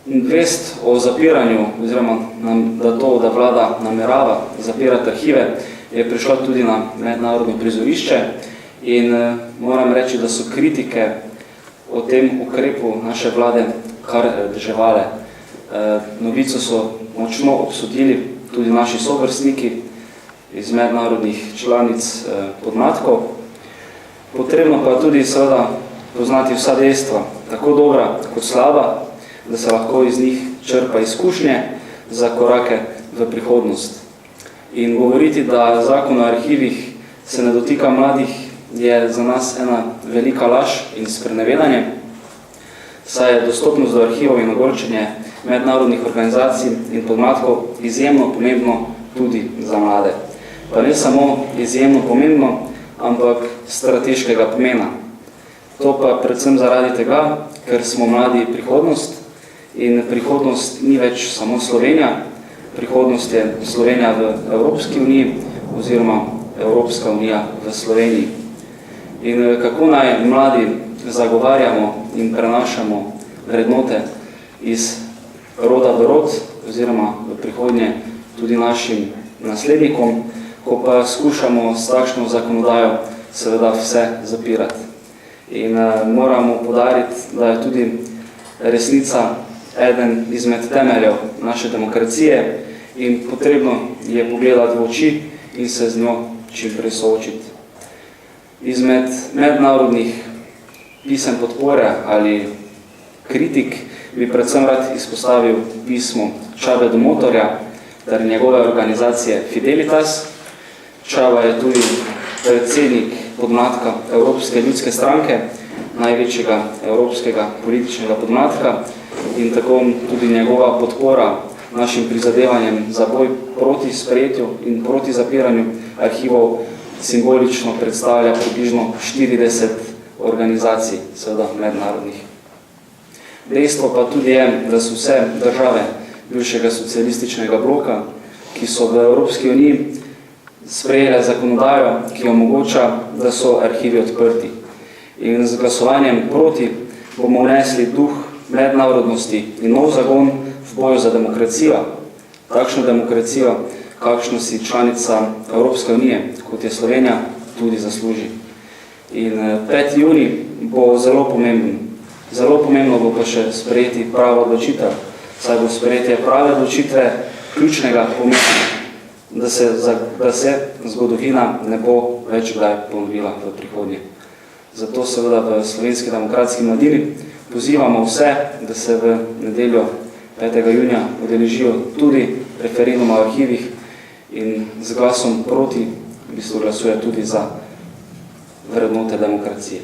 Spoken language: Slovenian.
vest o zapiranju, oziroma da vlada namerava zapirati arhive, je prišla tudi na mednarodno prizorišče in moram reči, da so kritike o tem ukrepu naše vlade kar deževale. Novico so močno obsodili tudi naši sovrstniki iz mednarodnih članic podmladkov. Potrebno pa tudi seveda poznati vsa dejstva, tako dobra kot slaba, da se lahko iz njih črpa izkušnje za korake v prihodnost. In govoriti, da zakon o arhivih se ne dotika mladih, je za nas ena velika laž in sprenevedanje, saj je dostopnost do arhivov in ogorčenje mednarodnih organizacij in podmladkov izjemno pomembno tudi za mlade. Pa ne samo izjemno pomembno, ampak strateškega pomena. To pa predvsem zaradi tega, ker smo mladi prihodnost in prihodnost ni več samo Slovenija, prihodnost je Slovenija v Evropski uniji oziroma Evropska unija v Sloveniji. In kako naj mladi zagovarjamo in prenašamo vrednote iz roda v rod oziroma v prihodnje tudi našim naslednikom, ko pa skušamo s takšno zakonodajo seveda vse zapirati. In moramo poudariti, da je tudi resnica eden izmed temeljev naše demokracije in potrebno je pogledati v oči in se z njo čim prej soočiti. Izmed mednarodnih pisem podpore ali kritik bi predvsem rad izpostavil pismo Csaba Motorja ter njegove organizacije Fidelitas. Csaba je tudi predsednik podmladka Evropske ljudske stranke, največjega evropskega političnega podmladka, in tako tudi njegova podpora našim prizadevanjem za boj proti sprejetju in proti zapiranju arhivov simbolično predstavlja približno 40 organizacij, seveda mednarodnih. Dejstvo pa tudi je, da so vse države bivšega socialističnega bloka, ki so v Evropski uniji sprejele zakonodajo, ki omogoča, da so arhivi odprti. In z glasovanjem proti bomo vnesli duh mednarodnosti in nov zagon v boju za demokracijo, takšno demokracijo, kakšno si članica Evropske unije, kot je Slovenija, tudi zasluži. In 5. junij bo zelo pomemben. Zelo pomembno bo pa še sprejeti pravo odločitev, saj bo sprejetje prave odločitve ključnega pomena, da se zgodovina ne bo več kdaj ponovila v prihodnje. Zato seveda v Slovenski demokratski mladini pozivamo vse, da se v nedeljo 5. junija udeležijo tudi referenduma o arhivih in z glasom proti v bistvu glasuje tudi za vrednote demokracije.